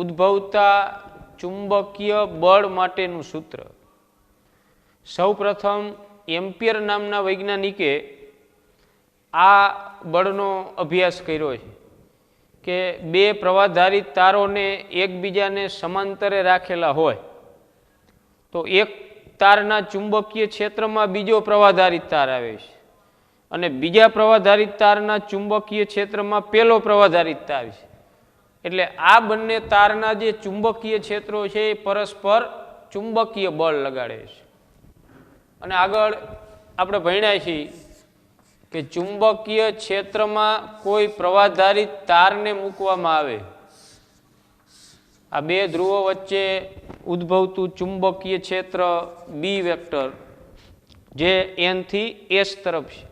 ઉદ્ભવતા ચુંબકીય બળ માટેનું સૂત્ર. સૌપ્રથમ એમ્પિયર નામના વૈજ્ઞાનિકે આ બળનો અભ્યાસ કર્યો છે કે બે પ્રવાહધારિત તારોને એકબીજાને સમાંતરે રાખેલા હોય તો એક તારના ચુંબકીય ક્ષેત્રમાં બીજો પ્રવાહધારિત તાર આવે છે અને બીજા પ્રવાહધારિત તારના ચુંબકીય ક્ષેત્રમાં પેલો પ્રવાહધારિત તાર છે. એટલે આ બંને તારના જે ચુંબકીય ક્ષેત્રો છે એ પરસ્પર ચુંબકીય બળ લગાડે છે. અને આગળ આપણે ભણ્યા છીએ કે ચુંબકીય ક્ષેત્રમાં કોઈ પ્રવાહધારિત તારને મૂકવામાં આવે, આ બે ધ્રુવો વચ્ચે ઉદ્ભવતું ચુંબકીય ક્ષેત્ર બી વેક્ટર જે એન થી એસ તરફ છે,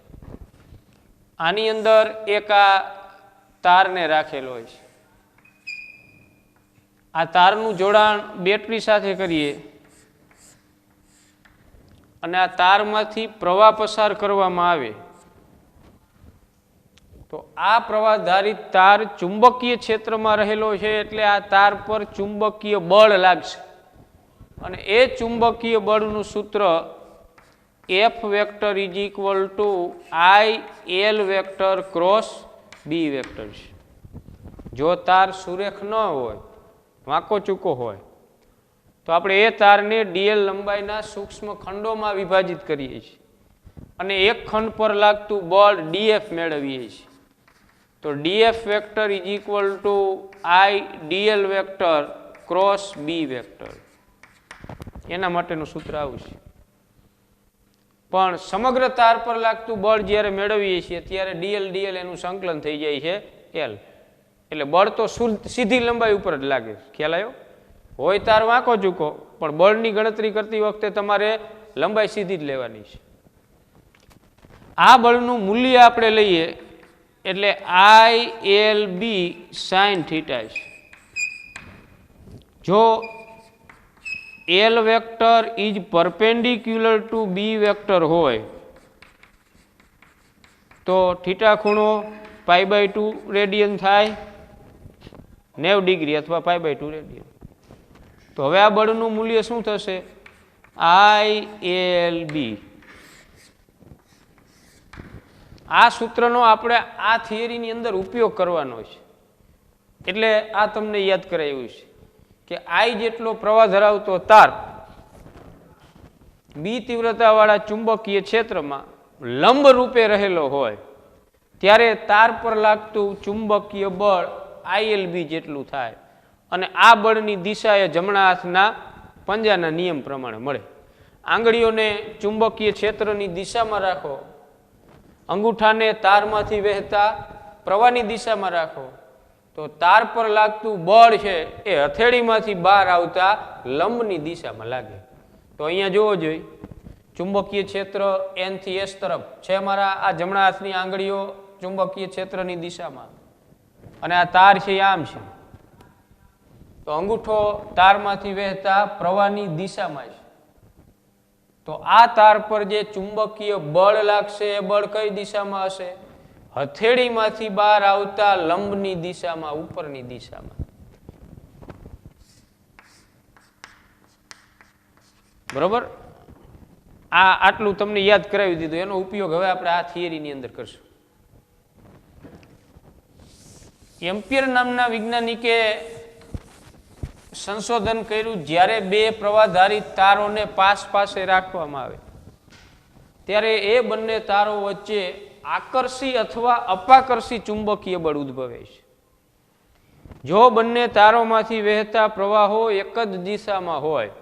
આની અંદર એક આ તારને રાખેલો હોય છે. આ તારનું જોડાણ બેટરી સાથે કરીએ અને આ તારમાંથી પ્રવાહ પસાર કરવામાં આવે તો આ પ્રવાહધારિત તાર ચુંબકીય ક્ષેત્રમાં રહેલો છે એટલે આ તાર પર ચુંબકીય બળ લાગશે અને એ ચુંબકીય બળનું સૂત્ર F vector is equal to I L vector cross B vector છે. જો તાર સુરેખ ન હોય, વાંકો ચૂકો હોય, તો આપણે એ તારને ડીએલ લંબાઈના સૂક્ષ્મ ખંડોમાં વિભાજિત કરીએ છીએ અને એક ખંડ પર લાગતું બળ ડીએફ મેળવીએ છીએ. તો DF vector is equal to I DL vector cross B vector, એના માટેનું સૂત્ર આવું છે. પણ સમગ્ર તાર પર લાગતું બળ જ્યારે મેળવીએ છીએ ત્યારે ડીએલ ડીએલ એનું સંકલન થઈ જાય છે એલ, એટલે બળ તો સીધી લંબાઈ ઉપર જ લાગે. ખ્યાલ આવ્યો? હોય તાર વાંકો ચૂકો પણ બળની ગણતરી કરતી વખતે તમારે લંબાઈ સીધી જ લેવાની છે. આ બળનું મૂલ્ય આપણે લઈએ એટલે I L B sine theta છે. જો L vector is perpendicular to B vector હોય તો થીટા ખૂણો π/2 રેડિયન થાય, 90 ડિગ્રી અથવા π/2 રેડિયન. તો હવે આ બળનું મૂલ્ય શું થશે? I L B. આ સૂત્રનો આપણે આ થિયરીની અંદર ઉપયોગ કરવાનો છે એટલે આ તમને યાદ કરાવ્યું છે કે આઈ જેટલો પ્રવાહ ધરાવતો તાર બી તીવ્રતાવાળા ચુંબકીય ક્ષેત્રમાં લંબ રૂપે રહેલો હોય ત્યારે તાર પર લાગતું ચુંબકીય બળ આઈએલબી જેટલું થાય અને આ બળની દિશા એ જમણા હાથના પંજાના નિયમ પ્રમાણે મળે. આંગળીઓને ચુંબકીય ક્ષેત્રની દિશામાં રાખો, અંગૂઠાને તારમાંથી વહેતા પ્રવાહની દિશામાં રાખો તો તાર પર લાગતું બળ છે એ હથેળીમાંથી બહાર આવતા લંબની દિશામાં લાગે. તો અહીંયા જોવો જોઈએ ચુંબકીય ક્ષેત્ર એન થી એસ તરફ છે, મારા આ જમણા હાથની આંગળીઓ ચુંબકીય ક્ષેત્રની દિશામાં અને આ તાર છે એ આમ છે, તો અંગૂઠો તારમાંથી વહેતા પ્રવાહની દિશામાં છે. તો આ તાર પર જે ચુંબકીય બળ લાગશે એ બળ કઈ દિશામાં હશે? હથેળીમાંથી બહાર આવતા લંબની દિશામાં, ઉપરની દિશામાં. બરોબર? આ આટલું તમને યાદ કરાવી દીધું. એનો ઉપયોગ હવે આપણે આ થિયરીની અંદર કરશું. એમ્પિયર નામના વૈજ્ઞાનિકે સંશોધન કર્યું જ્યારે બે પ્રવાહધારિત તારોને પાસે રાખવામાં આવે ત્યારે એ બંને તારો વચ્ચે આકર્ષી અથવા અપાકર્ષી ચુંબકીય બળ ઉદ્ભવે છે. જો બંને તારોમાંથી વહેતા પ્રવાહો એક જ દિશામાં હોય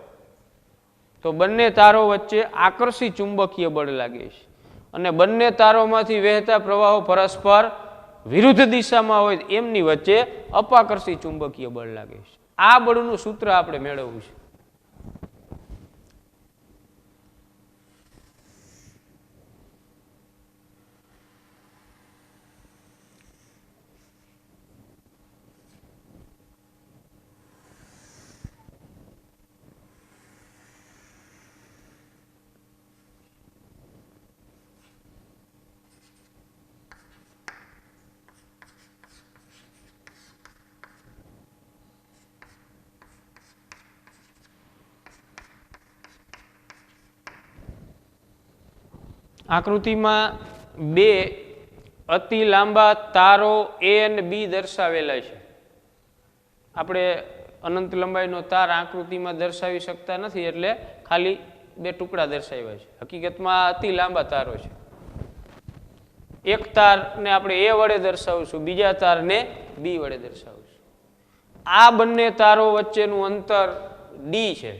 તો બંને તારો વચ્ચે આકર્ષી ચુંબકીય બળ લાગે છે અને બંને તારોમાંથી વહેતા પ્રવાહો પરસ્પર વિરુદ્ધ દિશામાં હોય એમની વચ્ચે અપાકર્ષી ચુંબકીય બળ લાગે છે. આ બળનું સૂત્ર આપણે મેળવવું છે. આકૃતિમાં બે અતિ લાંબા તારો એ અને બી દર્શાવેલા છે. આપણે અનંત લંબાઈનો તાર આકૃતિમાં દર્શાવી શકતા નથી એટલે ખાલી બે ટુકડા દર્શાવ્યા છે. હકીકતમાં અતિ લાંબા તારો છે. એક તારને આપણે એ વડે દર્શાવશું, બીજા તારને બી વડે દર્શાવશું. આ બંને તારો વચ્ચેનું અંતર ડી છે.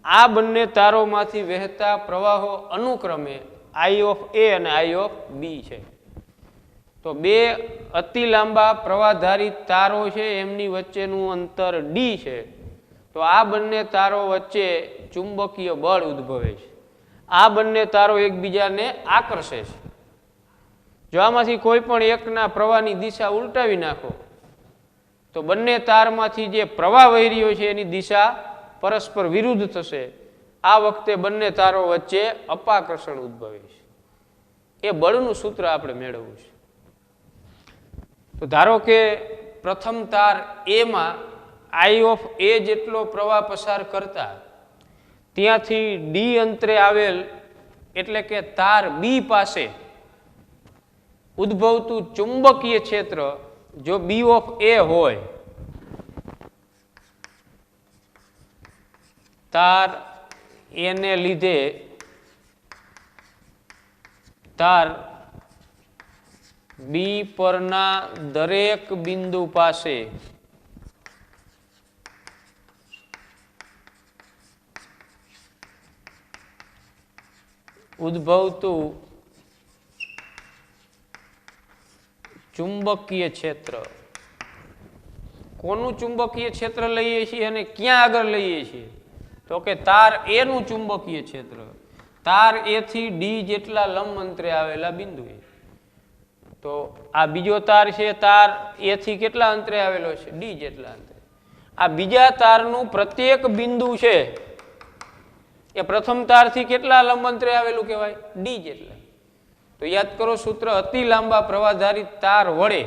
આ બંને તારોમાંથી વહેતા પ્રવાહો અનુક્રમે આઈ ઓફ એ અને આઈ ઓફ બી છે. તો બે અતિ લાંબા પ્રવાહધારિત તારો છે, એમની વચ્ચેનું અંતર ડી છે. તો આ બંને તારો વચ્ચે ચુંબકીય બળ ઉદ્ભવે છે. આ બંને તારો એકબીજાને આકર્ષે છે. જો આમાંથી કોઈ પણ એકના પ્રવાહની દિશા ઉલટાવી નાખો તો બંને તારમાંથી જે પ્રવાહ વહી રહ્યો છે એની દિશા પરસ્પર વિરુદ્ધ થશે. આ વખતે બંને તારો વચ્ચે અપાકર્ષણ ઉદ્ભવે છે. એ બળનું સૂત્ર આપણે મેળવવું છે. તો ધારો કે પ્રથમ તાર એમાં આઈ ઓફ એ જેટલો પ્રવાહ પસાર કરતા ત્યાંથી ડી અંતરે આવેલ એટલે કે તાર બી પાસે ઉદ્ભવતું ચુંબકીય ક્ષેત્ર જો બી ઓફ એ હોય, તાર એને લીધે તાર બી પરના દરેક બિંદુ પાસે ઉદ્ભવતું ચુંબકીય ક્ષેત્ર. કોનું ચુંબકીય ક્ષેત્ર લઈએ છીએ અને ક્યાં આગળ લઈએ છીએ? તો કે તાર એ નું ચુંબકીય ક્ષેત્ર તાર એ થી ડી જેટલા લંબ અંતરે આવેલા બિંદુએ. તો આ બીજો તાર છે, તાર એ થી કેટલા અંતરે આવેલો છે? ડી જેટલા અંતરે. આ બીજા તારનું પ્રત્યેક બિંદુ છે એ પ્રથમ તારથી કેટલા લંબ અંતરે આવેલું કહેવાય? ડી જેટલા. તો યાદ કરો સૂત્ર, અતિ લાંબા પ્રવાહધારિત તાર વડે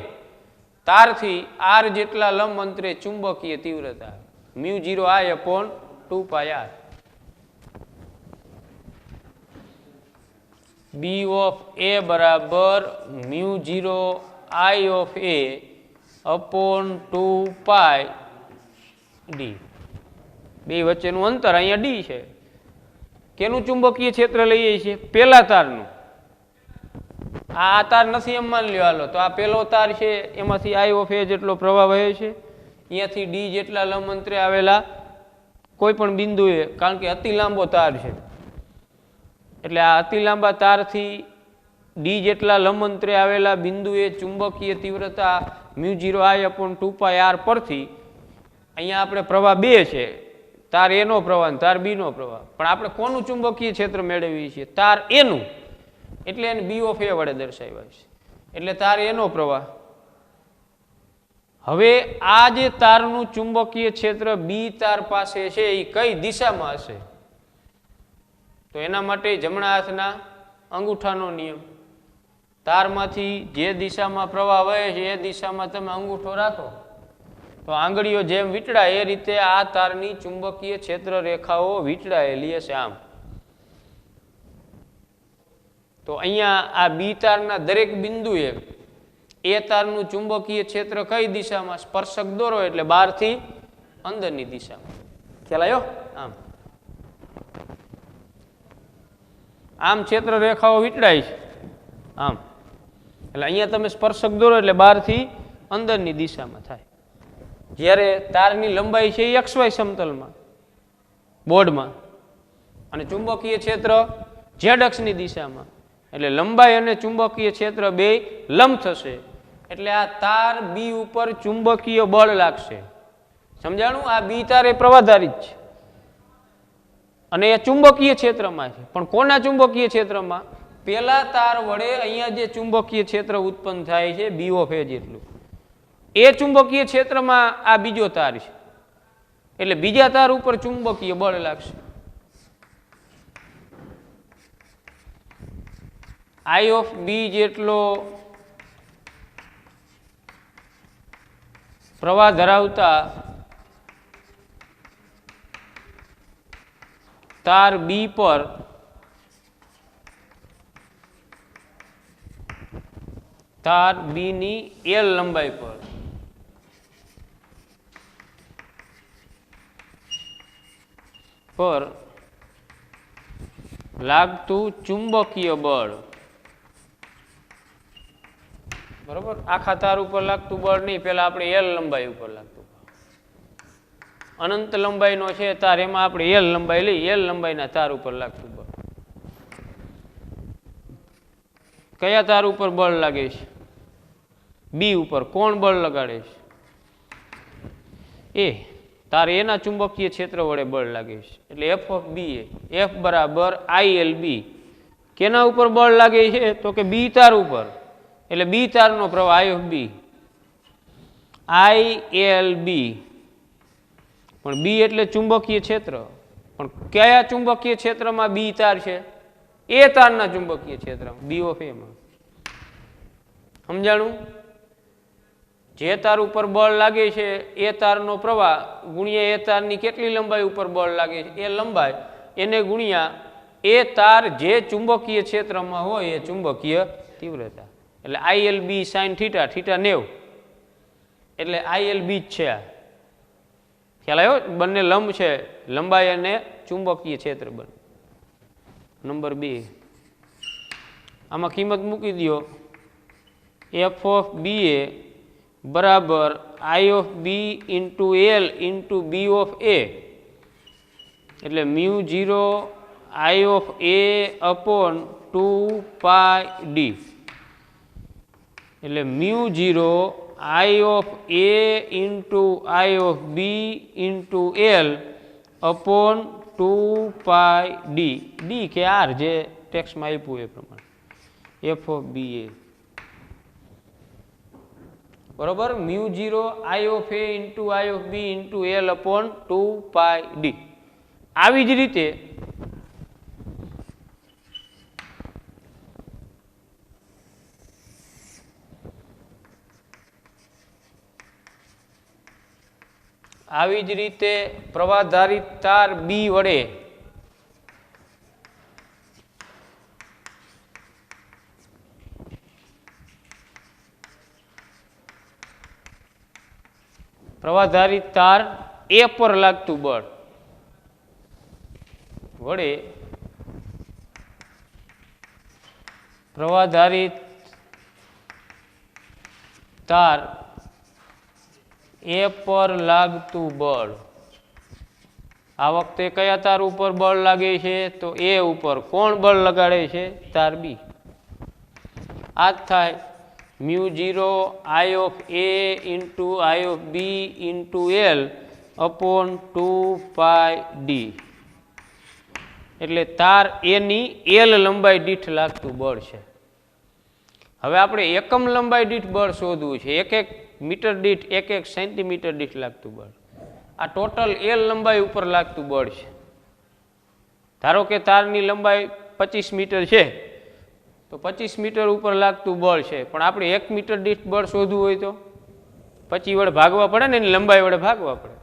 તારથી આર જેટલા લંબ અંતરે ચુંબકીય તીવ્રતા μ0I/2πr. બી ઓફ એ બરાબર μ0I/2πd. બે વચ્ચેનું અંતર અહીંયા ડી છે. કેનું ચુંબકીય ક્ષેત્ર લઈએ છીએ? પેલા તારનું. આ તાર નથી એમ માની લ્યો. હાલો, તો આ પેલો તાર છે, એમાંથી આઈ ઓફ એ જેટલો પ્રવાહ વહે છે. અહીંયાથી ડી જેટલા લંબ અંતરે આવેલા કોઈ પણ બિંદુએ, કારણ કે અતિ લાંબો તાર છે એટલે આ અતિ લાંબા તારથી ડી જેટલા લંબ અંતરે આવેલા બિંદુએ ચુંબકીય તીવ્રતા μ0I/2πr પરથી અહીંયા આપણે પ્રવાહ બે છે, તાર એ નો પ્રવાહ તાર બી નો પ્રવાહ, પણ આપણે કોનું ચુંબકીય ક્ષેત્ર મેળવીએ છીએ? તાર એનું. એટલે એને બી ઓફ એ વડે દર્શાવ્યા છે. એટલે તાર એનો પ્રવાહ. હવે આ જે તારનું ચુંબકીય ક્ષેત્ર બી તાર પાસે છે એ કઈ દિશામાં હશે? તો એના માટે જમણા હાથના અંગૂઠાનો નિયમ. તારમાંથી જે દિશામાં પ્રવાહ વહે છે એ દિશામાં તમે અંગૂઠો રાખો તો આંગળીઓ જેમ વીંટળાય એ રીતે આ તારની ચુંબકીય ક્ષેત્ર રેખાઓ વીંટળાયેલી હશે આમ. તો અહીંયા આ બી તારના દરેક બિંદુએ એ તારનું ચુંબકીય ક્ષેત્ર કઈ દિશામાં? સ્પર્શક દોરો એટલે બહારથી અંદરની દિશામાં. ખ્યાલ આવ્યો? આમ આમ ક્ષેત્ર રેખાઓ વીંટળાય છે આમ. એટલે અહીંયા તમે સ્પર્શક દોરો એટલે બહારથી અંદરની દિશામાં થાય. જ્યારે તારની લંબાઈ છે એ XY સમતલમાં બોર્ડમાં અને ચુંબકીય ક્ષેત્ર Z અક્ષની દિશામાં, એટલે લંબાઈ અને ચુંબકીય ક્ષેત્ર બે લંબ થશે. એટલે આ તાર બી ઉપર ચુંબકીય બળ લાગશે. સમજાણું? આ બી તાર એ પ્રવાહધારિત છે અને એ ચુંબકીય ક્ષેત્રમાં છે. પણ કોના ચુંબકીય ક્ષેત્રમાં? પેલા તાર વડે અહીંયા જે ચુંબકીય ક્ષેત્ર ઉત્પન્ન થાય છે બી ઓફ એ જેટલું, એ ચુંબકીય ક્ષેત્રમાં આ બીજો તાર છે. એટલે બીજા તાર ઉપર ચુંબકીય બળ લાગશે. આઈ ઓફ બી જેટલો પ્રવાહ ધરાવતા તાર બી પર તાર બી ની એલ લંબાઈ પર લાગતું ચુંબકીય બળ, બરોબર, આખા તાર ઉપર લાગતું બળ નહીં, પેલા આપણે એલ લંબાઈ ઉપર લાગતું, અનંત લંબાઈનો છે તાર, એમાં આપણે એલ લંબાઈ લઈ, એલ લંબાઈના તાર ઉપર લાગતું બળ. કયા તાર ઉપર બળ લાગે છે? બી ઉપર. કોણ બળ લગાડે છે? એ તાર એના ચુંબકીય ક્ષેત્ર વડે બળ લાગે છે, એટલે F of B A F બરાબર આઈ એલ બી. કેના ઉપર બળ લાગે છે? તો કે બી તાર ઉપર, એટલે બી તારનો પ્રવાહ આઈ ઓફ બી, આઈ એલ બી. પણ બી એટલે ચુંબકીય ક્ષેત્ર, પણ કયા ચુંબકીય ક્ષેત્રમાં બી તાર છે? એ તારના ચુંબકીય ક્ષેત્રમાં, બી ઓફ એમાં. સમજાણું? જે તાર ઉપર બળ લાગે છે એ તારનો પ્રવાહ ગુણ્યા એ તારની કેટલી લંબાઈ ઉપર બળ લાગે છે એ લંબાઈ, એને ગુણ્યા એ તાર જે ચુંબકીય ક્ષેત્રમાં હોય એ ચુંબકીય તીવ્રતા, એટલે I L B sine theta, theta 90, એટલે આઈ એલ બી જ છે આ. ખ્યાલ આવ્યો? બંને લંબ છે, લંબાઈ અને ચુંબકીય ક્ષેત્ર બંને. નંબર 2, આમાં કિંમત મૂકી દો. એફ ઓફ બી એ બરાબર I of B into L into B of A, એટલે mu 0 I of A upon 2 pi D, એટલે mu 0 I of A into I of B into L upon 2 pi D, D કે આર જે ટેક્સમાં આપ્યું એ પ્રમાણે, F of B A બરોબર mu 0 I of A into I of B into L upon 2 pi D. આવી જ રીતે પ્રવાહધારિત તાર બી વડે પ્રવાહધારિત તાર એ પર લાગતું બળ વડે પ્રવાહધારિત તાર એ પર લાગતું બળ. આ વખતે કયા તાર ઉપર બળ લાગે છે? તો એ ઉપર. કોણ બળ લગાડે છે? તાર બી. આ જ થાય mu 0 I of A into I of B into L upon 2 pi D, એટલે તાર એની એલ લંબાઈ દીઠ લાગતું બળ છે. હવે આપણે એકમ લંબાઈ દીઠ બળ શોધવું છે, એક એક મીટર દીઠ, એક એક સેન્ટીમીટર દીઠ લાગતું બળ. આ ટોટલ એલ લંબાઈ ઉપર લાગતું બળ છે. ધારો કે તારની લંબાઈ 25 મીટર છે, તો 25 મીટર ઉપર લાગતું બળ છે, પણ આપણે 1 મીટર દીઠ બળ શોધવું હોય તો 25 વડે ભાગવા પડે ને, એની લંબાઈ વડે ભાગવા પડે.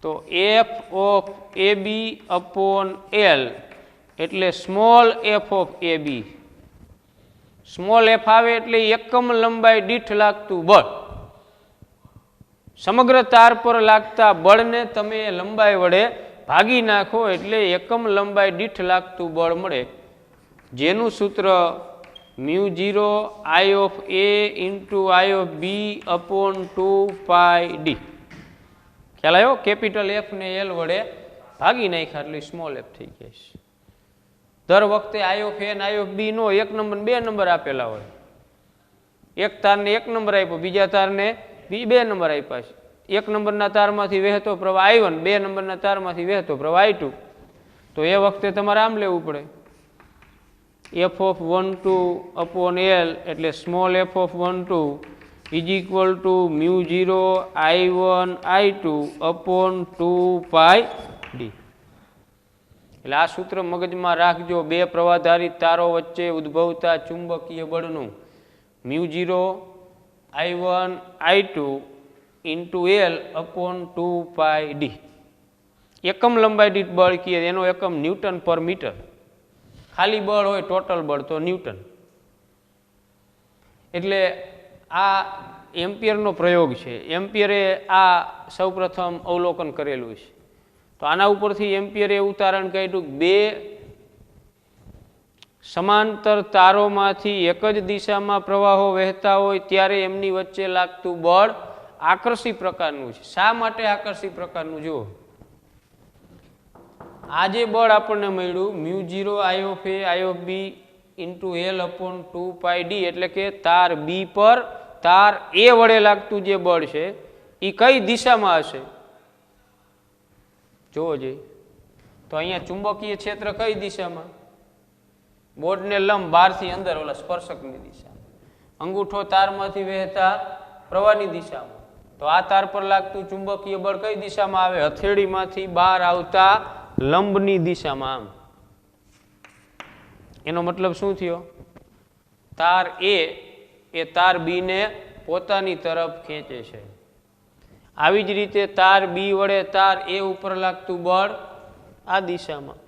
તો F of A B upon L, એટલે small F of A B. Small F આવે એટલે એકમ લંબાઈ દીઠ લાગતું બળ. સમગ્ર તાર પર લાગતા બળને તમે લંબાઈ વડે ભાગી નાખો એટલે એકમ લંબાઈ દીઠ લાગતું બળ મળે, જેનું સૂત્ર mu 0 I of A into I of B upon 2 pi D. ખ્યાલ આવ્યો? કેપિટલ એફ ને એલ વડે ભાગી નાખ્યા એટલે સ્મોલ એફ થઈ ગયા છે. દર વખતે આઈ ઓફ એ ને આઈ ઓફ બી નો 1 નંબર 2 નંબર આપેલા હોય. એક તારને 1 નંબર આપ્યો, બીજા તારને 2 નંબર આપ્યા છે. 1 નંબરના તારમાંથી વહેતો પ્રવાહ I1, 2 નંબરના તારમાંથી વહેતો પ્રવાહ I2. તો એ વખતે તમારે આમ લેવું પડે, એફ ઓફ 1 2 અપોન એલ, એટલે small F of 1 2 is equal two mu 0 I1 I2 upon 2 pi D. એટલે આ સૂત્ર મગજમાં રાખજો. બે પ્રવાહધારિત તારો વચ્ચે ઉદ્ભવતા ચુંબકીય બળનું mu 0 I1 I2 into L upon 2 pi D. એકમ લંબાઈ દીઠ બળ કીએ, એનો એકમ ન્યૂટન પર મીટર. ખાલી બળ હોય ટોટલ બળ તો ન્યૂટન. એટલે આ એમ્પિયરનો પ્રયોગ છે. એમ્પિયરે આ સૌપ્રથમ અવલોકન કરેલું છે. તો આના ઉપરથી એમ્પિયરે એવું તારણ કાઢ્યું કે બે સમાંતર તારોમાંથી એક જ દિશામાં પ્રવાહો વહેતા હોય ત્યારે એમની વચ્ચે લાગતું બળ આકર્ષી પ્રકારનું છે. શા માટે આકર્ષી પ્રકારનું? જુઓ, આ જે બળ આપણને મળ્યું μ0 I of A I of B into L/2πd, એટલે કે તાર બી પર તાર એ વડે લાગતું જે બળ છે એ કઈ દિશામાં હશે? જોવો જોઈએ. તો અહીંયા ચુંબકીય ક્ષેત્ર કઈ દિશામાં? બોર્ડને લંબ બહારથી અંદર, ઓલા સ્પર્શકની દિશામાં. અંગૂઠો તારમાંથી વહેતા પ્રવાહની દિશામાં. તો આ તાર પર લાગતું ચુંબકીય બળ કઈ દિશામાં આવે? હથેળીમાંથી બહાર આવતા લંબની દિશામાં. આમ એનો મતલબ શું થયો? તાર એ તાર બી ને પોતાની તરફ ખેંચે છે. આવી જ રીતે તાર બી વડે તાર એ ઉપર લાગતું બળ આ દિશામાં.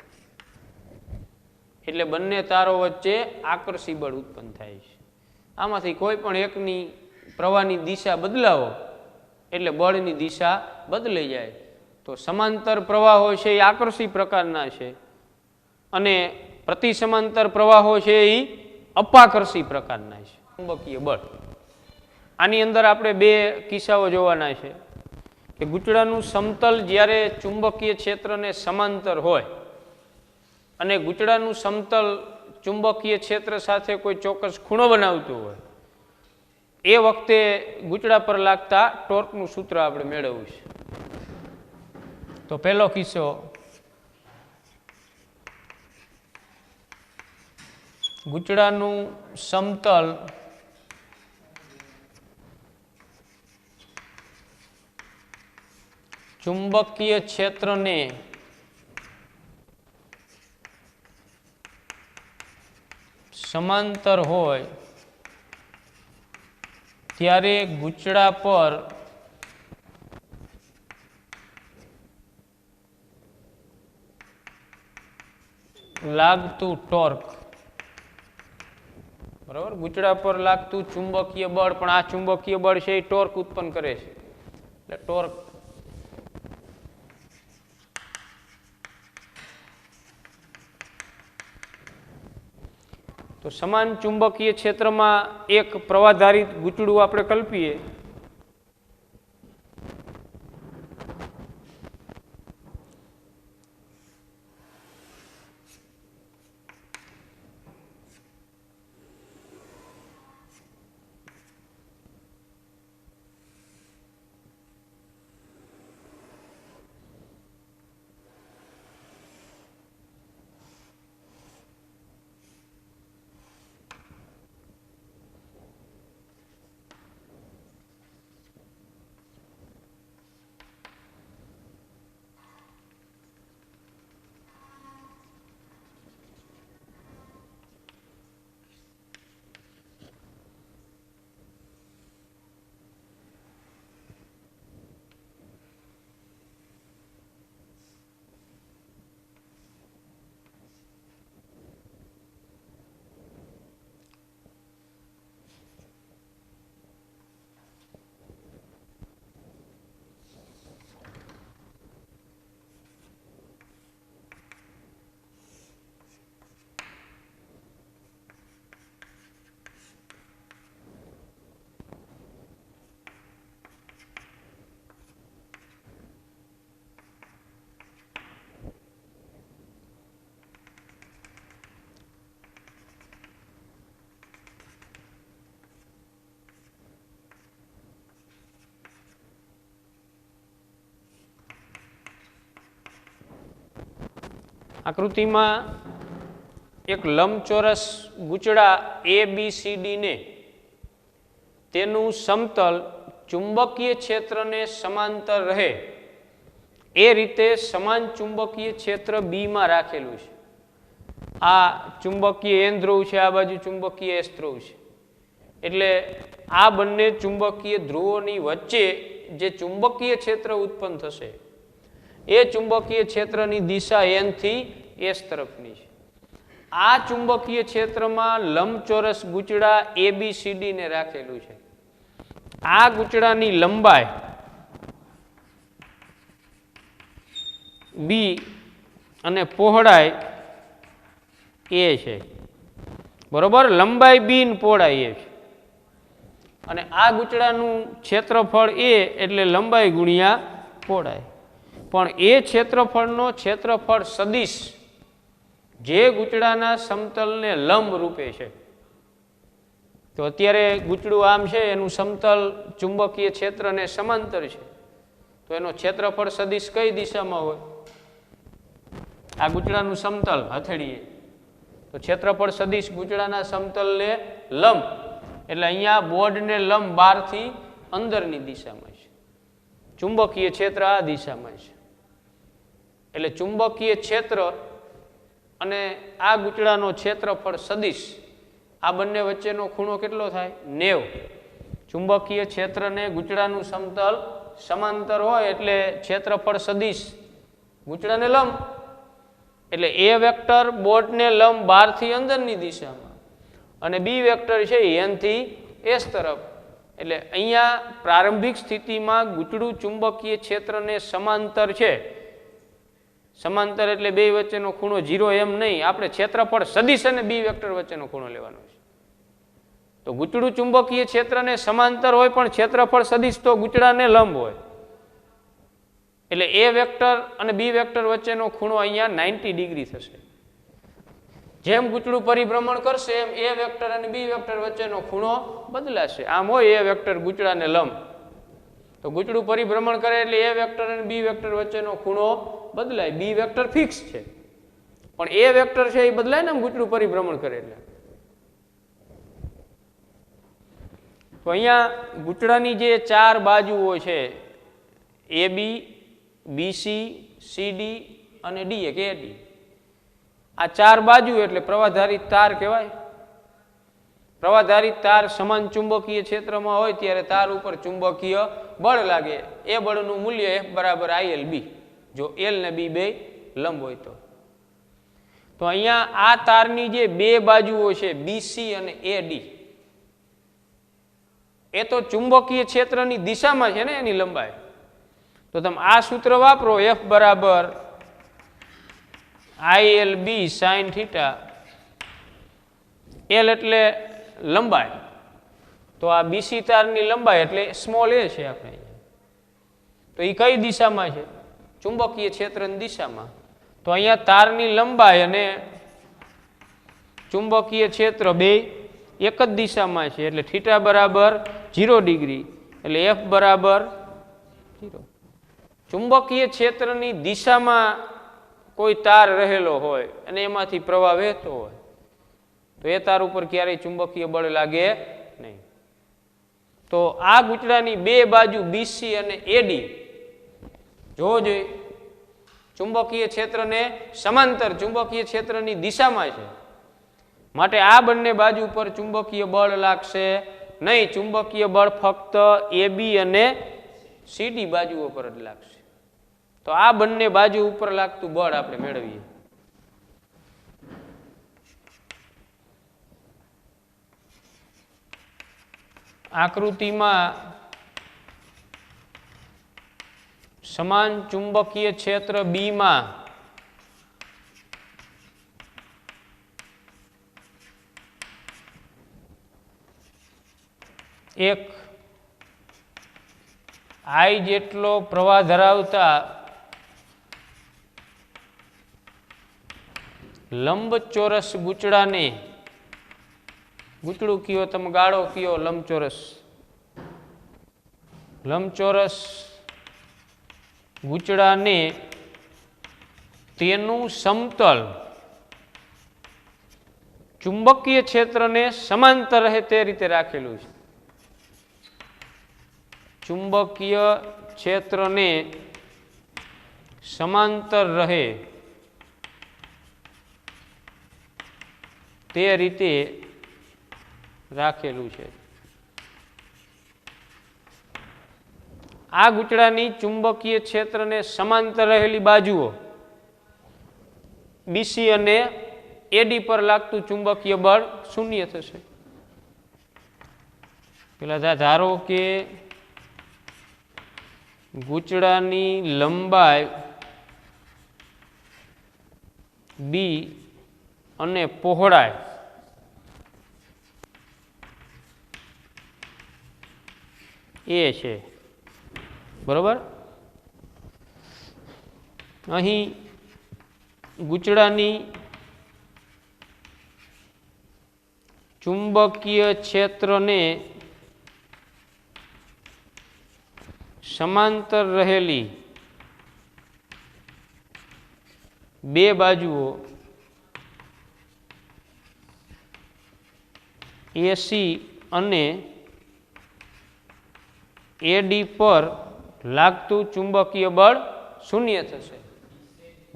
એટલે બંને તારો વચ્ચે આકર્ષી બળ ઉત્પન્ન થાય છે. આમાંથી કોઈ પણ એકની પ્રવાહની દિશા બદલાવો એટલે બળની દિશા બદલાઈ જાય. તો સમાંતર પ્રવાહો છે એ આકર્ષી પ્રકારના છે અને પ્રતિ સમાંતર પ્રવાહો છે એ અપાકર્ષી પ્રકારના છે. ચુંબકીય બળ આની અંદર આપણે બે કિસ્સાઓ જોવાના છે કે ગૂંચળાનું સમતલ જ્યારે ચુંબકીય ક્ષેત્રને સમાંતર હોય અને ગૂંચળાનું સમતલ ચુંબકીય ક્ષેત્ર સાથે કોઈ ચોક્કસ ખૂણો બનાવતું હોય એ વખતે ગૂંચળા પર લાગતા ટોર્કનું સૂત્ર આપણે મેળવવું છે. તો પહેલો કિસ્સો, ગૂંચળાનું સમતલ ચુંબકીય ક્ષેત્રને સમાંતર હોય ત્યારે ગૂંચળા પર લાગતું ટોર્ક, બરાબર, ગૂંચળા પર લાગતું ચુંબકીય બળ, પણ આ ચુંબકીય બળ છે એ ટોર્ક ઉત્પન્ન કરે છે. એટલે ટોર્ક તો સમાન ચુંબકીય ક્ષેત્રમાં એક પ્રવાહધારિત ગૂંચળું આપણે કલ્પીએ. આકૃતિમાં એક લંબચોરસ ગૂંચળા ABCD ને તેનું સમતલ ચુંબકીય ક્ષેત્રને સમાંતર રહે એ રીતે સમાન ચુંબકીય ક્ષેત્ર B માં રાખેલું છે. આ ચુંબકીય N ધ્રુવ છે, આ બાજુ ચુંબકીય S ધ્રુવ છે. એટલે આ બંને ચુંબકીય ધ્રુવોની વચ્ચે જે ચુંબકીય ક્ષેત્ર ઉત્પન્ન થશે એ ચુંબકીય ક્ષેત્રની દિશા N થી S તરફની છે. આ ચુંબકીય ક્ષેત્રમાં લંબચોરસ ગૂંચળા ABCD ને રાખેલું છે. આ ગૂંચળાની લંબાઈ B અને પહોળાઈ A છે. બરોબર, લંબાઈ B ને પહોળાઈ A છે. અને આ ગૂંચળાનું ક્ષેત્રફળ A એટલે લંબાઈ ગુણ્યા પહોળાઈ. પણ એ ક્ષેત્રફળનો ક્ષેત્રફળ સદિશ જે ગૂંચળાના સમતલને લંબ રૂપે છે. તો અત્યારે ગૂંચળું આમ છે, એનું સમતલ ચુંબકીય ક્ષેત્રને સમાંતર છે, તો એનો ક્ષેત્રફળ સદિશ કઈ દિશામાં હોય? આ ગૂંચળાનું સમતલ હથેળીએ, તો ક્ષેત્રફળ સદિશ ગૂંચળાના સમતલને લંબ, એટલે અહીંયા બોર્ડને લંબ બહારથી અંદરની દિશામાં છે, ચુંબકીય ક્ષેત્ર આ દિશામાં છે. એટલે ચુંબકીય ક્ષેત્ર અને આ ગૂંચળાનો ક્ષેત્રફળ સદિશ આ બંને વચ્ચેનો ખૂણો કેટલો થાય? 90. ચુંબકીય ક્ષેત્રને ગૂંચળાનું સમતલ સમાંતર હોય એટલે ક્ષેત્રફળ સદિશ ગૂંચળાને લંબ, એટલે A વેક્ટર બોર્ડને લંબ બહારથી અંદરની દિશામાં અને B વેક્ટર છે એનથી S તરફ. એટલે અહીંયા પ્રારંભિક સ્થિતિમાં ગૂંચળું ચુંબકીય ક્ષેત્રને સમાંતર છે. સમાંતર એટલે બે વચ્ચેનો ખૂણો 0 એમ નહીં, આપણે ક્ષેત્રફળ સદિશ અને B વેક્ટર વચ્ચેનો ખૂણો લેવાનો છે. તો ગૂંચળું ચુંબકીય ક્ષેત્રને સમાંતર હોય પણ ક્ષેત્રફળ સદિશ તો ગૂંચળાને લંબ હોય, એટલે A વેક્ટર અને B વેક્ટર વચ્ચેનો ખૂણો અહીંયા 90 ડિગ્રી થશે. જેમ ગૂંચળું પરિભ્રમણ કરશે એમ A વેક્ટર અને B વેક્ટર વચ્ચેનો ખૂણો બદલાશે. આમ હોય A વેક્ટર ગૂંચળાને લંબ, તો ગૂંચળું પરિભ્રમણ કરે એટલે A વેક્ટર અને B વેક્ટર વચ્ચેનો ખૂણો બદલાય. B વેક્ટર ફિક્સ છે પણ A વેક્ટર છે એ બદલાય ને ગૂંચળું પરિભ્રમણ કરે એટલે. તો અહીંયા ગૂંચળાની જે 4 બાજુઓ છે AB, BC, CD અને D એક AD, આ 4 બાજુ એટલે પ્રવાહધારિત તાર કહેવાય. પ્રવાહધારિત તાર સમાન ચુંબકીય ક્ષેત્રમાં હોય ત્યારે તાર ઉપર ચુંબકીય બળ લાગે. એ બળનું મૂલ્ય F બરાબર ILB, જો L ને B બે લંબ હોય તો. તો અહીંયા આ તારની જે 2 બાજુઓ છે BC અને AD, એ તો ચુંબકીય ક્ષેત્રની દિશામાં છે ને એની લંબાઈ. તો તમે આ સૂત્ર વાપરો, F બરાબર ILB sin θ, L એટલે લંબાઈ, તો આ BC તારની લંબાઈ એટલે સ્મોલ a છે આપણે. તો એ કઈ દિશામાં છે? ચુંબકીય ક્ષેત્રની દિશામાં. તો અહીંયા તારની લંબાઈ અને ચુંબકીય ક્ષેત્ર બે એક જ દિશામાં છે, એટલે θ બરાબર 0 ડિગ્રી, એટલે F બરાબર 0. ચુંબકીય ક્ષેત્રની દિશામાં કોઈ તાર રહેલો હોય અને એમાંથી પ્રવાહ વહેતો હોય તો એ તાર ઉપર ક્યારેય ચુંબકીય બળ લાગે નહીં. તો આ ગૂંચળાની 2 બાજુ BC અને AD જોવો જોઈએ, ચુંબકીય ક્ષેત્રને સમાંતર ચુંબકીય ક્ષેત્રની દિશામાં છે, માટે આ બંને બાજુ પર ચુંબકીય બળ લાગશે નહીં. ચુંબકીય બળ ફક્ત AB અને CD બાજુઓ પર જ લાગશે. તો આ બંને બાજુ ઉપર લાગતું બળ આપણે મેળવીએ. આકૃતિમાં સમાન ચુંબકીય ક્ષેત્ર B માં એક I જેટલો પ્રવાહ ધરાવતા લંબચોરસ ગૂંચળાને, ગૂંચળું કયો તમે ગાળો કયો લંબચોરસ, લંબચોરસ ગૂંચળાને તેનું સમતલ ચુંબકીય ક્ષેત્રને સમાંતર રહે તે રીતે રાખેલું છે. ચુંબકીય ક્ષેત્રને સમાંતર રહે તે રીતે રાખેલું છે. આ ગૂંચળાની ચુંબકીય ક્ષેત્રને સમાંતર રહેલી બાજુઓ BC અને એડી પર લાગતું ચુંબકીય બળ શૂન્ય થશે. પેલા ધારો કે ગૂંચળાની લંબાઈ બી અને પહોળાઈ એ છે, બરોબર. અહીં ગૂંચળાની ચુંબકીય ક્ષેત્રને સમાંતર રહેલી બે બાજુઓ એસી અને એડી પર લાગતું ચુંબકીય બળ શૂન્ય થશે.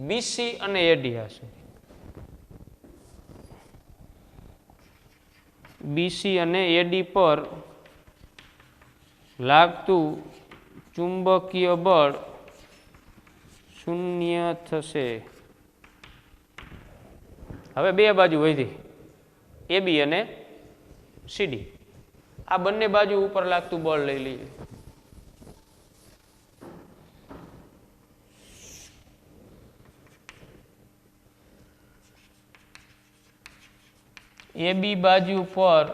બીસી અને એડી હશે. બીસી અને એડી પર લાગતું ચુંબકીય બળ શૂન્ય થશે. હવે બે બાજુ વધી એબી અને સીડી. આ બંને બાજુ ઉપર લાગતું બળ લઈ લઈએ. એબી બાજુ પર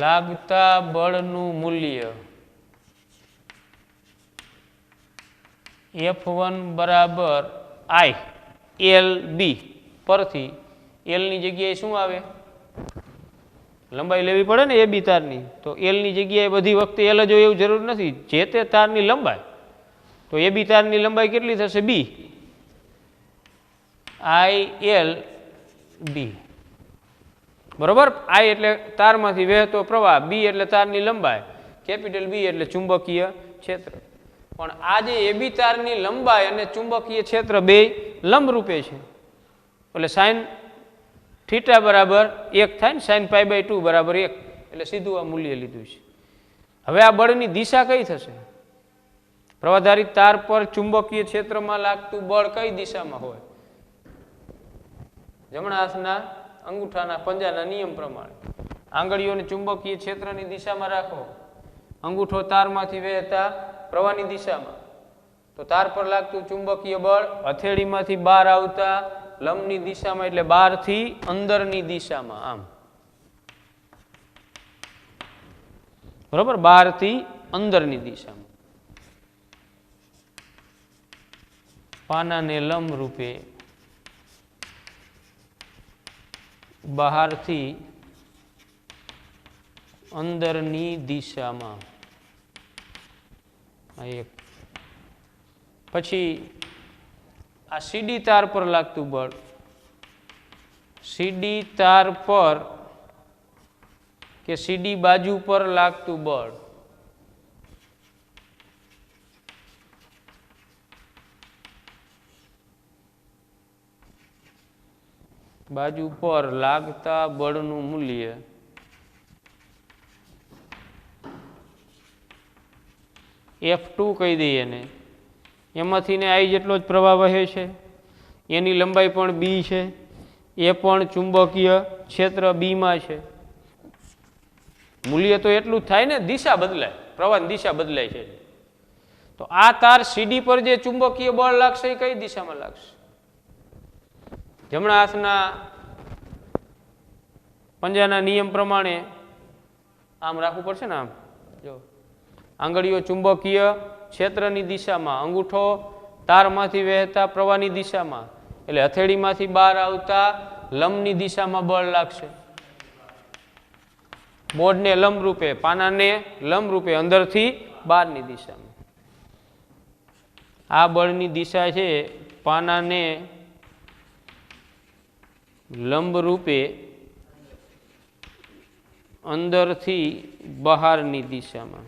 લાગતા બળનું મૂલ્ય F1 બરાબર I એલ બી પરથી એલની જગ્યાએ શું આવે? લંબાઈ લેવી પડે ને એ બી તારની. તો એલની જગ્યાએ બધી વખતે એલ જ હોય એવું જરૂર નથી. જે તે તારની લંબાઈ, તો એ બી તારની લંબાઈ કેટલી થશે? બી આઈ એલ બી, બરોબર. આઈ એટલે તારમાંથી વહેતો પ્રવાહ, બી એટલે તારની લંબાઈ, કેપિટલ બી એટલે ચુંબકીય ક્ષેત્ર. પણ આ જે એબી તારની લંબાઈ અને ચુંબકીય ક્ષેત્ર બે લંબરૂપે છે, એટલે સાઇન થીટા બરાબર 1 થાય ને, સાઇન પાઈ બાય 2 બરાબર 1, એટલે સીધું આ મૂલ્ય લીધું છે. હવે આ બળની દિશા કઈ થશે? પ્રવાધારિત તાર પર ચુંબકીય ક્ષેત્રમાં લાગતું બળ કઈ દિશામાં હોય? જમણા હાથના અંગૂઠાના પંજાના નિયમ પ્રમાણે આંગળીઓને ચુંબકીય ક્ષેત્રની દિશામાં રાખો, અંગૂઠો તારમાંથી વહેતા પ્રવાહની દિશામાં. તો તાર પર લાગતું ચુંબકીય બળ હથેળીમાંથી બહાર આવતા લંબની દિશામાં, એટલે બહારથી અંદરની દિશામાં. આમ, બરોબર, બહારથી અંદરની દિશામાં. પાનાને લંબ રૂપે બહારથી અંદરની દિશામાં. એક પછી આ સીડી તાર પર લાગતું બળ, સીડી તાર પર કે સીડી બાજુ પર લાગતું બળ બાજુ પર લાગતા બળનું મૂલ્ય F2 કહી દઈએ ને. એમાંથી ને I જેટલો જ પ્રવાહ વહે છે, એની લંબાઈ પણ બી છે, એ પણ ચુંબકીય ક્ષેત્ર બીમાં છે. મૂલ્ય તો એટલું જ થાય ને, દિશા બદલાય, પ્રવાહની દિશા બદલાય છે. તો આ તાર સીડી પર જે ચુંબકીય બળ લાગશે એ કઈ દિશામાં લાગશે? જમણા હાથના પંજાના નિયમ પ્રમાણે આમ રાખવું પડશે ને. આમ જો, આંગળીઓ ચુંબકીય ક્ષેત્રની દિશામાં, અંગૂઠો તારમાંથી વહેતા પ્રવાહની દિશામાં, એટલે હથેળીમાંથી બહાર આવતા લંબની દિશામાં બળ લાગશે. બોર્ડને લંબ રૂપે, પાનાને લંબ રૂપે, અંદરથી બહારની દિશામાં. આ બળની દિશા છે પાનાને લંબ રૂપે અંદરથી બહારની દિશામાં.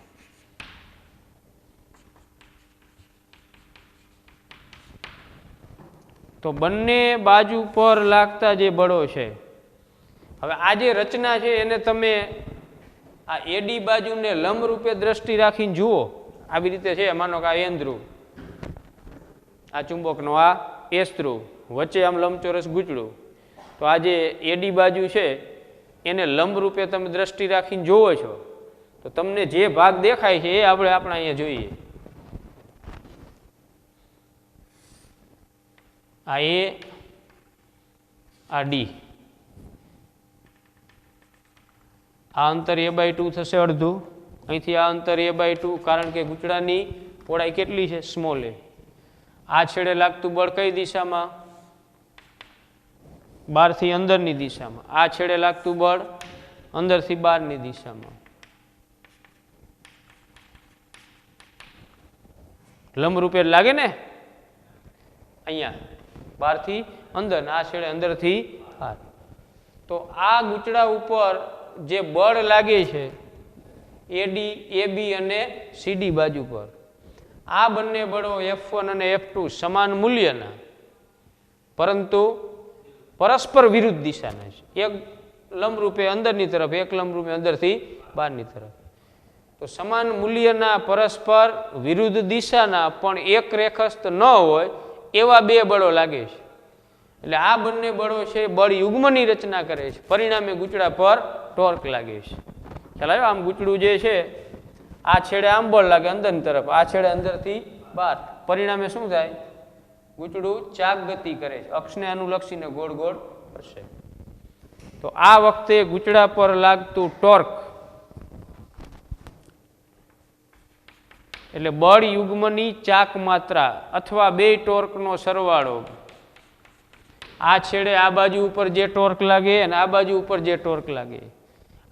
તો બંને બાજુ પર લાગતા જે બળો છે, હવે આ જે રચના છે એને તમે આ એડી બાજુને લંબ રૂપે દ્રષ્ટિ રાખીને જુઓ. આવી રીતે છે, માનો કે આ એન ધ્રુવ, આ ચુંબકનો આ એસ ધ્રુવ, વચ્ચે આમ લંબચોરસ ગૂંચળું. તો આ જે એડી બાજુ છે એને લંબ રૂપે તમે દ્રષ્ટિ રાખીને જોવો છો તો તમને જે ભાગ દેખાય છે એ આપણે અહીંયા જોઈએ. આ એ, આ ડી, આ અંતર a/2 થશે અડધું. અહીંથી આ અંતર a/2, કારણ કે ગૂંચળાની પહોળાઈ કેટલી છે? સ્મોલ એ. આ છેડે લાગતું બળ કઈ દિશામાં? બહારથી અંદરની દિશામાં. આ છેડે લાગતું બળ અંદરથી બહારની દિશામાં. લંબ રૂપે લાગે ને? અહીંયા બહારથી અંદર, આ છેડે અંદરથી બહાર. તો આ ગૂંચળા ઉપર જે બળ લાગે છે એડી, એબી અને સીડી બાજુ પર, આ બંને બળો F1 અને F2 સમાન મૂલ્યના પરંતુ પરસ્પર વિરુદ્ધ દિશાના છે. એક લંબરૂપે અંદરની તરફ, એક લંબરૂપે અંદરથી બહારની તરફ. તો સમાન મૂલ્યના પરસ્પર વિરુદ્ધ દિશાના પણ એક રેખસ્થ ન હોય એવા બે બળો લાગે છે. એટલે આ બંને બળો છે બળ યુગ્મની રચના કરે છે, પરિણામે ગૂંચળા પર ટોર્ક લાગે છે. ખ્યાલ આવ્યો? આમ ગૂંચળું જે છે આ છેડે આમ બળ લાગે અંદરની તરફ, આ છેડે અંદરથી બહાર, પરિણામે શું થાય? ગૂંચળું ચાક ગતિ કરે છે, અક્ષને અનુલક્ષીને ગોળ ગોળ ફરશે. તો આ વખતે ગૂંચળા પર લાગતું ટોર્ક એટલે બળ યુગ્મની ચાક માત્રા અથવા બે ટોર્કનો સરવાળો. આ છેડે આ બાજુ ઉપર જે ટોર્ક લાગે અને આ બાજુ ઉપર જે ટોર્ક લાગે,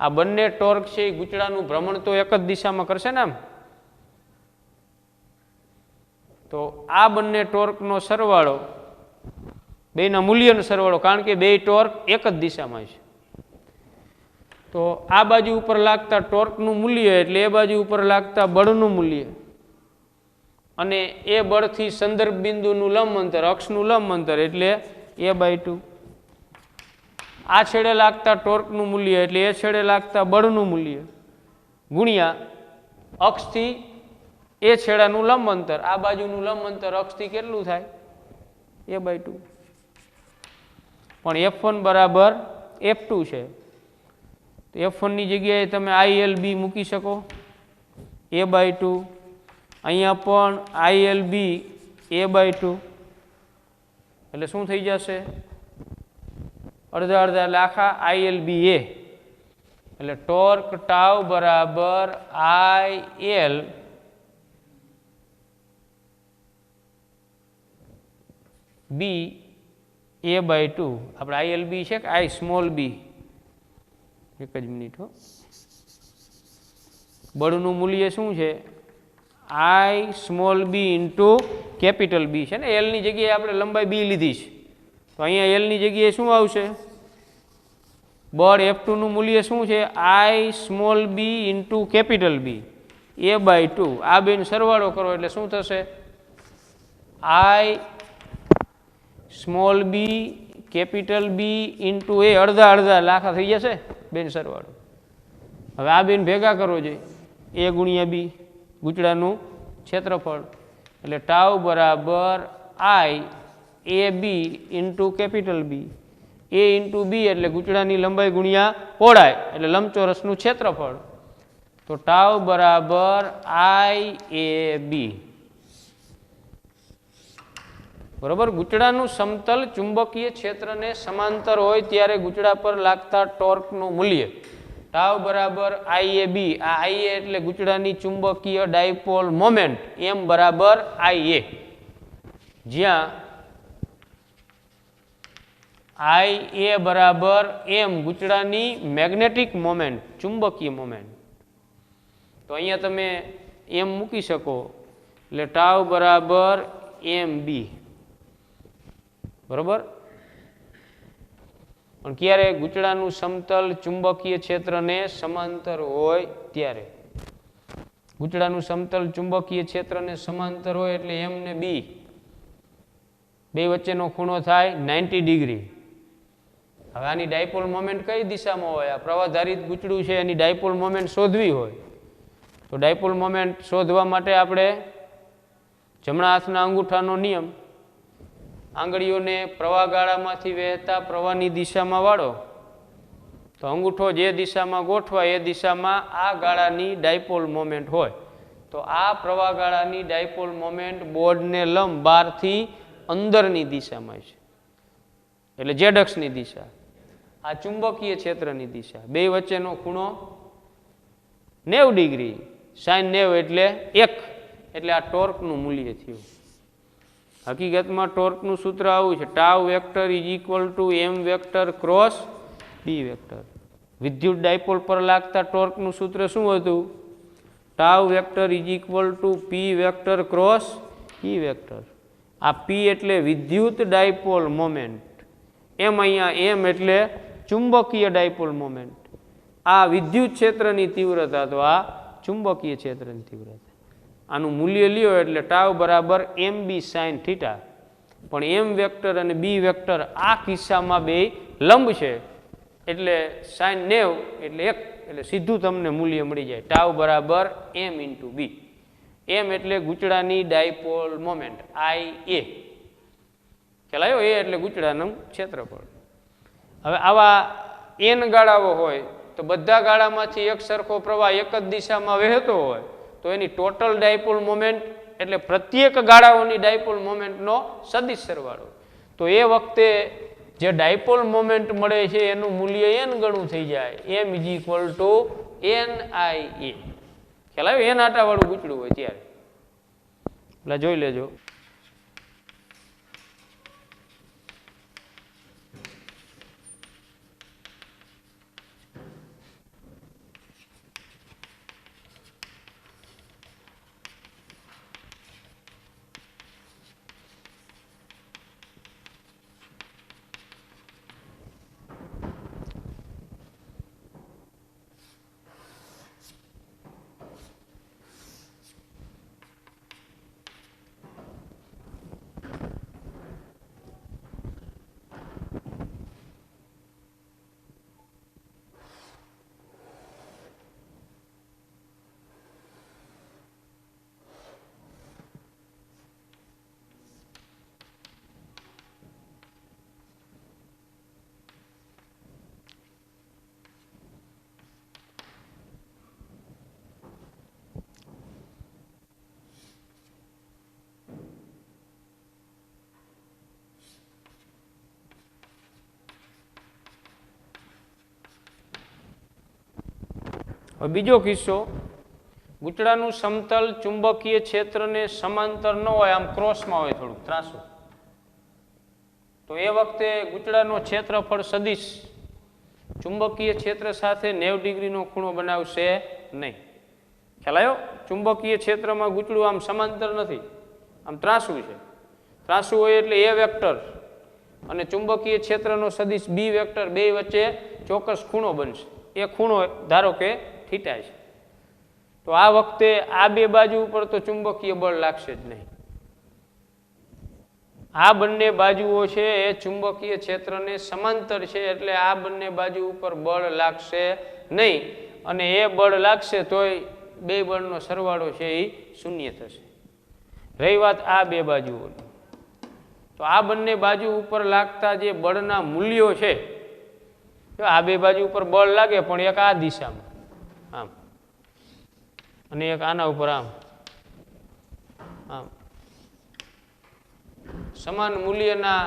આ બંને ટોર્ક છે એ ગૂંચળાનું ભ્રમણ તો એક જ દિશામાં કરશે ને આમ. તો આ બંને ટોર્કનો સરવાળો, બેના મૂલ્યનો સરવાળો, કારણ કે બે ટોર્ક એક જ દિશામાં છે. તો આ બાજુ ઉપર લાગતા ટોર્કનું મૂલ્ય એટલે એ બાજુ ઉપર લાગતા બળનું મૂલ્ય અને એ બળથી સંદર્ભ બિંદુનું લંબ અંતર, અક્ષનું લંબ અંતર એટલે a/2. આ છેડે લાગતા ટોર્કનું મૂલ્ય એટલે એ છેડે લાગતા બળનું મૂલ્ય ગુણ્યા અક્ષથી એ છેડાનું લંબ અંતર, આ બાજુનું લંબ અંતર અક્ષથી કેટલું થાય? a/2. પણ F1 બરાબર F2 છે તો F1 ની જગ્યાએ તમે ILB મૂકી શકો, a/2. અહીંયા પણ ILB a/2 એટલે શું થઈ જશે? અડધા અડધા એટલે આખા ILB a. એટલે ટોર્ક ટાઉ બરાબર IL B a/2. આપણે ILB છે કે I સ્મોલ b? એક જ મિનિટ હો. બળનું મૂલ્ય શું છે? I small b into capital B છે ને. L ની જગ્યાએ આપણે લંબાઈ b લીધી છે તો અહીંયા L ની જગ્યાએ શું આવશે? બળ F2 નું મૂલ્ય શું છે? I small b into capital B a/2. આ બેનો સરવાળો કરો એટલે શું થશે? I small b capital B into a, અડધા અડધા લાખા થઈ જશે બેન સરવાળો. હવે આ બેન ભેગા કરો જોઈએ, a ગુણ્યા b, ગૂંચળાનું ક્ષેત્રફળ એટલે ટાઉ બરાબર IAB into capital B. a into b એટલે ગૂંચળાની લંબાઈ ગુણ્યા પહોળાઈ એટલે લંબચોરસનું ક્ષેત્રફળ. તો ટાઉ બરાબર IAB. બરોબર. ગૂંચળાનું સમતલ ચુંબકીય ક્ષેત્રને સમાંતર હોય ત્યારે ગૂંચળા પર લાગતા ટોર્કનું મૂલ્ય ટાઉ બરાબર IAB. આ IA એટલે ગૂંચળાની ચુંબકીય ડાયપોલ મોમેન્ટ, M બરાબર IA, જ્યાં IA બરાબર M ગૂંચળાની મેગ્નેટિક મોમેન્ટ, ચુંબકીય મોમેન્ટ. તો અહીંયા તમે M મૂકી શકો એટલે ટાઉ બરાબર MB. બરોબર. પણ ક્યારે? ગૂંચળાનું સમતલ ચુંબકીય ક્ષેત્રને સમાંતર હોય ત્યારે. ગૂંચળાનું સમતલ ચુંબકીય ક્ષેત્રને સમાંતર હોય એટલે M ને B બે વચ્ચેનો ખૂણો થાય 90 ડિગ્રી. હવે આની ડાયપોલ મોમેન્ટ કઈ દિશામાં હોય? આ પ્રવાહધારિત ગૂંચળું છે એની ડાયપોલ મોમેન્ટ શોધવી હોય તો ડાયપોલ મોમેન્ટ શોધવા માટે આપણે જમણા હાથના અંગૂઠાનો નિયમ આંગળીઓને પ્રવાહગાળામાંથી વહેતા પ્રવાહની દિશામાં વાળો તો અંગૂઠો જે દિશામાં ગોઠવાય એ દિશામાં આ ગાળાની ડાયપોલ મોમેન્ટ હોય. તો આ પ્રવાહગાળાની ડાયપોલ મોમેન્ટ બોર્ડને લંબ 12 થી અંદરની દિશામાં છે, એટલે ઝેડ અક્ષની દિશા. આ ચુંબકીય ક્ષેત્રની દિશા. બે વચ્ચેનો ખૂણો 90 ડિગ્રી, sin 90 એટલે 1, એટલે આ ટોર્કનું મૂલ્ય થયું. હકીકતમાં ટોર્કનું સૂત્ર આવું છે, tau vector is equal to M vector cross B vector. વિદ્યુત ડાયપોલ પર લાગતા ટોર્કનું સૂત્ર શું હતું? Tau vector is equal to P vector cross E vector. આ પી એટલે વિદ્યુત ડાયપોલ મોમેન્ટ, એમ અહીંયા એમ એટલે ચુંબકીય ડાયપોલ મોમેન્ટ. આ વિદ્યુત ક્ષેત્રની તીવ્રતા, તો આ ચુંબકીય ક્ષેત્રની તીવ્રતા. આનું મૂલ્ય લ્યો એટલે ટાઉ બરાબર એમ બી સાઇન થીટા. પણ એમ વેક્ટર અને બી વેક્ટર આ કિસ્સામાં બે લંબ છે, એટલે સાઇન 90 એટલે 1, એટલે સીધું તમને મૂલ્ય મળી જાય. ટાઉ બરાબર એમ ઇન્ટુ બી. એમ એટલે ગૂંચળાની ડાયપોલ મોમેન્ટ આઈ એ. ખ્યાલ આવ્યો? એ એટલે ગૂંચળાનું ક્ષેત્રફળ. હવે આવા એન ગાળાઓ હોય તો બધા ગાળામાંથી એક સરખો પ્રવાહ એક જ દિશામાં વહેતો હોય તો એની ટોટલ ડાયપોલ મોમેન્ટ એટલે પ્રત્યેક ગાળાઓની ડાયપોલ મોમેન્ટનો સદિશ સરવાળો. તો એ વખતે જે ડાયપોલ મોમેન્ટ મળે છે એનું મૂલ્ય એન ગણું થઈ જાય. M is equal to N I A. ખ્યાલ આવ્યો? એન આટાવાળું ગૂંચળું હોય ત્યારે. એટલે જોઈ લેજો. હવે બીજો કિસ્સો, ગૂંચળાનું સમતલ ચુંબકીય ક્ષેત્રને સમાંતર ન હોય, આમ ક્રોસમાં હોય, થોડુંક ત્રાસું. તો એ વખતે ગૂંચળાનો ક્ષેત્રફળ સદિશ ચુંબકીય ક્ષેત્ર સાથે 90 ડિગ્રીનો ખૂણો બનાવશે નહીં. ખ્યાલ આવ્યો? ચુંબકીય ક્ષેત્રમાં ગૂંચળું આમ સમાંતર નથી, આમ ત્રાસું છે. ત્રાસું હોય એટલે એ વેક્ટર અને ચુંબકીય ક્ષેત્રનો સદિશ બી વેક્ટર બે વચ્ચે ચોક્કસ ખૂણો બનશે. એ ખૂણો ધારો કે થીટા છે. તો આ વખતે આ બે બાજુ ઉપર તો ચુંબકીય બળ લાગશે જ નહીં. આ બંને બાજુઓ છે એ ચુંબકીય ક્ષેત્રને સમાંતર છે, એટલે આ બંને બાજુ ઉપર બળ લાગશે નહીં. અને એ બળ લાગશે તોય બે બળનો સરવાળો છે એ શૂન્ય થશે. રહી વાત આ બે બાજુઓની, તો આ બંને બાજુ ઉપર લાગતા જે બળના મૂલ્યો છે, આ બે બાજુ ઉપર બળ લાગે પણ એક આ દિશામાં આમ અને એક આના ઉપર આમ આમ, સમાન મૂલ્યના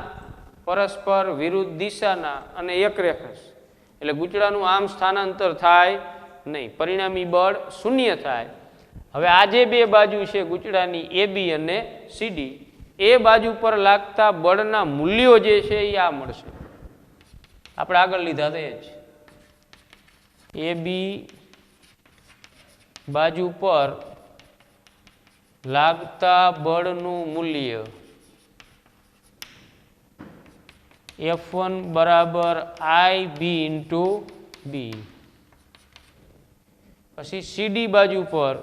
પરસ્પર વિરુદ્ધ દિશાના અને એક રેખસ, એટલે ગૂંચળાનું આમ સ્થાનાંતર થાય નહીં, પરિણામી બળ શૂન્ય થાય. હવે આ જે બે બાજુ છે ગૂંચળાની એ બી અને સીડી, એ બાજુ પર લાગતા બળના મૂલ્યો જે છે એ આ મળશે. આપણે આગળ લીધા તો એ જ એ બી બાજુ પર લાગતા બળનું મૂલ્ય F1 બરાબર આઈ બી ઇન્ટુ બી. પછી સીડી બાજુ પર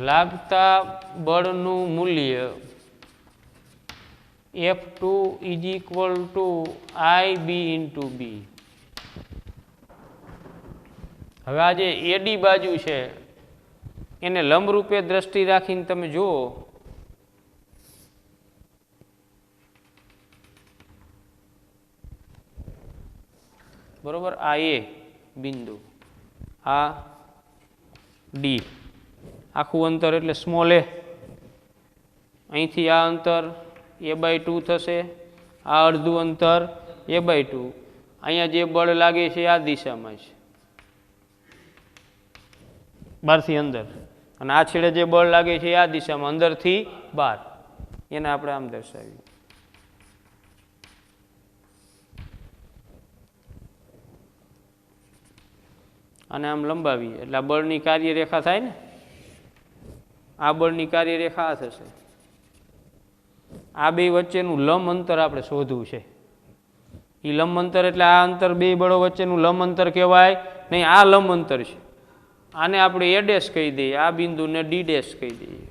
લાગતા બળનું મૂલ્ય F2 is equal to I B into B. હવે આ જે એડી બાજુ છે એને લંબરૂપે દ્રષ્ટિ રાખીને તમે જુઓ બરોબર, આ એ બિંદુ, આ ડી, આખું અંતર એટલે સ્મોલ એ, અહીંથી આ અંતર a/2 થશે, આ અડધું અંતર a/2, અહીંયા જે બળ લાગે છે આ દિશામાં છે બહારથી અંદર, અને આ છેડે જે બળ લાગે છે આ દિશામાં અંદરથી બહાર, એને આપણે આમ દર્શાવીએ. અને આમ લંબાવીએ એટલે આ બળની કાર્યરેખા થાય ને, આ બળની કાર્યરેખા આ થશે. આ બે વચ્ચેનું લંબ અંતર આપણે શોધવું છે. એ લંબ અંતર એટલે આ અંતર બે બળો વચ્ચેનું લંબ અંતર કહેવાય નહીં, આ લંબ અંતર છે. આને આપણે a ડેશ કહી દઈએ, આ બિંદુને d ડેશ કહી દઈએ.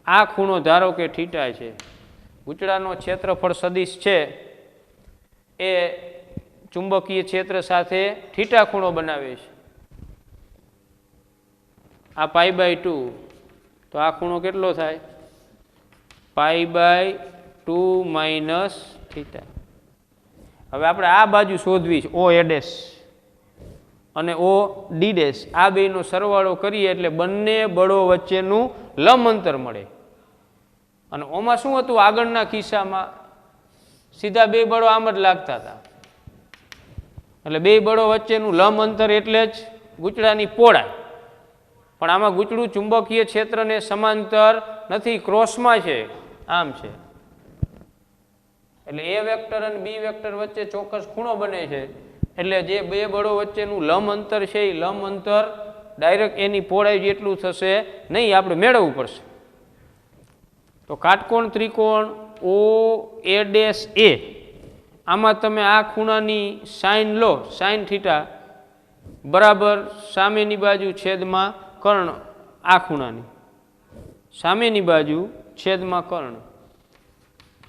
આ ખૂણો ધારો કે થીટા છે, ગૂંચળાનો ક્ષેત્રફળ સદિશ છે એ ચુંબકીય ક્ષેત્ર સાથે થીટા ખૂણો બનાવે છે. આ π/2, તો આ ખૂણો કેટલો થાય? π/2 માઇનસ થીટા. હવે આપણે આ બાજુ શોધવી છે, o a ડેશ અને o d ડેશ, આ બેનો સરવાળો કરીએ એટલે બંને બળો વચ્ચેનું લંબ અંતર મળે. અને ઓમાં શું હતું? આગળના કિસ્સામાં સીધા બે બળો આમ જ લાગતા હતા, એટલે બે બળો વચ્ચેનું લંબ અંતર એટલે જ ગૂંચળાની પહોળાઈ. પણ આમાં ગૂંચળું ચુંબકીય ક્ષેત્રને સમાંતર નથી, ક્રોસમાં છે, આમ છે. એટલે a વેક્ટર અને b વેક્ટર વચ્ચે ચોક્કસ ખૂણો બને છે, એટલે જે બે બળો વચ્ચેનું લંબ અંતર છે એ લંબ અંતર ડાયરેક્ટ એની પહોળાઈ જેટલું થશે નહીં, આપણે મેળવવું પડશે. તો કાટકોણ ત્રિકોણ o a ડેશ a, આમાં તમે આ ખૂણાની સાઇન લો, સાઇન થીટા બરાબર સામેની બાજુ છેદમાં કર્ણ, આ ખૂણાની સામેની બાજુ છેદમાં કર્ણ,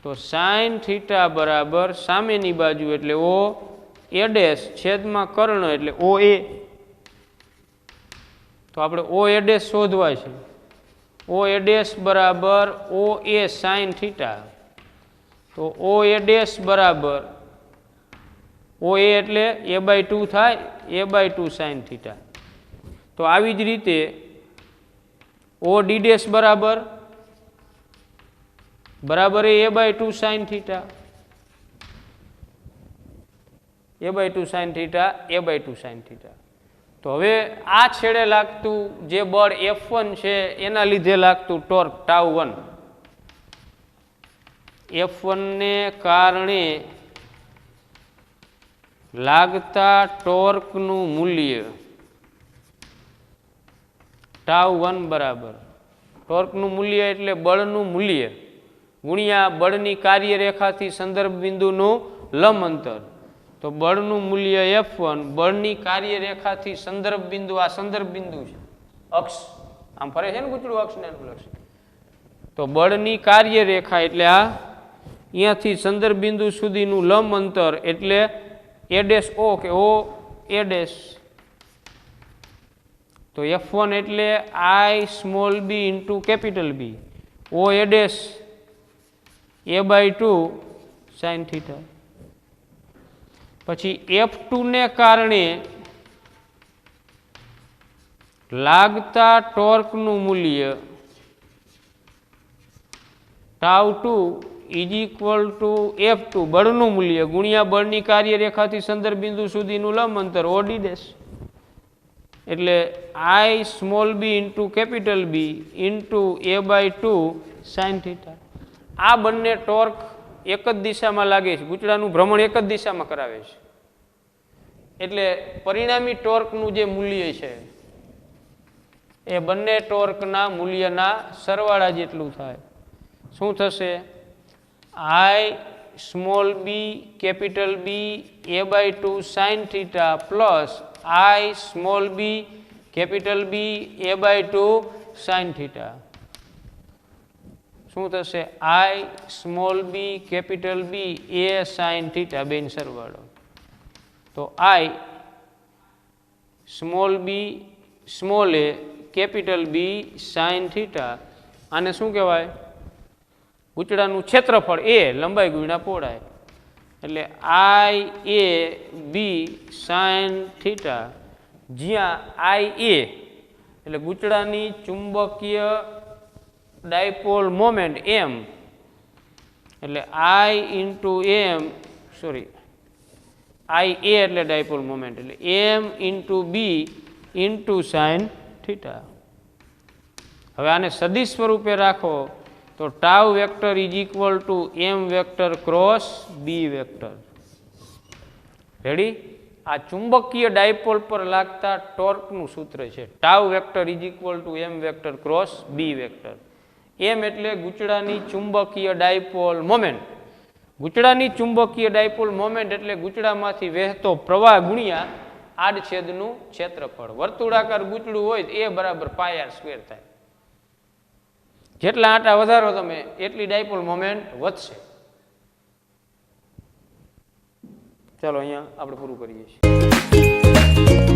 તો સાઇન થીટા બરાબર સામેની બાજુ એટલે o a ડેશ છેદમાં કર્ણ એટલે o a. તો આપણે o a ડેશ શોધવા છે, o a ડેશ બરાબર o a સાઇન થીટા, તો o a ડેશ બરાબર o a એટલે a/2 થાય, a/2 સાઇન થીટા. તો આવી જ રીતે o d ડેશ બરાબર એ a/2 sine theta, a/2 sine theta, a/2 sine theta. તો હવે આ છેડે લાગતું જે બળ F1 છે એના લીધે લાગતું ટોર્ક τ1, F1 ને કારણે લાગતા ટોર્કનું મૂલ્ય τ1 બરાબર, ટોર્કનું મૂલ્ય એટલે બળનું મૂલ્ય ગુણ્યા બળની કાર્યરેખાથી સંદર્ભ બિંદુનું લંબ અંતર. તો બળનું મૂલ્ય F1 બળની કાર્યરેખાથી સંદર્ભ બિંદુ, આ સંદર્ભ બિંદુ છે, અક્ષ આમ ફરે છે ને ગૂંચળું અક્ષ ને અક્ષ. તો બળની કાર્યરેખા એટલે આ અહીંયાથી સંદર્ભ બિંદુ સુધીનું લંબ અંતર એટલે a ડેશ o કે o a ડેશ. તો F1 એટલે I small b into capital B, o a dash a/2 sine theta. પછી F2 ને કારણે લાગતા ટોર્કનું મૂલ્ય τ2 ઇઝ ઇક્વલ ટુ F2 બળનું મૂલ્ય ગુણ્યા બળની કાર્યરેખાથી સંદર્ભ બિંદુ સુધીનું લંબ અંતર o d ડેશ, એટલે I small b into capital B into a/2 sine theta. આ બંને ટોર્ક એક જ દિશામાં લાગે છે, ગૂંચળાનું ભ્રમણ એક જ દિશામાં કરાવે છે, એટલે પરિણામી ટોર્કનું જે મૂલ્ય છે એ બંને ટોર્કના મૂલ્યના સરવાળા જેટલું થાય. શું થશે? I small b capital B a/2 sine theta plus I small b capital B a/2 sine theta. શું થશે? I small b capital B a sine theta બેન સરવાળો. તો I small b small a capital B sine theta. આને શું કહેવાય? ગૂંચળાનું ક્ષેત્રફળ એ લંબાઈ ગુણ્યા પહોળાઈ. એટલે આઈ એ બી સાઇન થીટા, જ્યાં આઈ એ એટલે ગૂંચળાની ચુંબકીય ડાયપોલ મોમેન્ટ એમ, એટલે I into M, sorry I એ એટલે ડાયપોલ મોમેન્ટ, એટલે M into B into sine theta. હવે આને સદિશ સ્વરૂપે રાખો તો tau vector is equal to M vector cross B vector. Ready? આ ચુંબકીય ડાયપોલ પર લાગતા ટોર્કનું સૂત્ર છે. Tau vector is equal to M vector cross B vector. M એટલે ગૂંચળાની ચુંબકીય ડાયપોલ મોમેન્ટ. ગૂંચળાની ચુંબકીય ડાયપોલ મોમેન્ટ એટલે ગૂંચળામાંથી વહેતો પ્રવાહ ગુણ્યા આડછેદનું ક્ષેત્રફળ. વર્તુળાકાર ગૂંચળું હોય તો એ બરાબર પાય આર સ્ક્વેર થાય. જેટલા આંટા વધારો તમે એટલી ડાયપોલ મોમેન્ટ વધશે. ચાલો અહીંયા આપણે પૂરું કરીએ છીએ.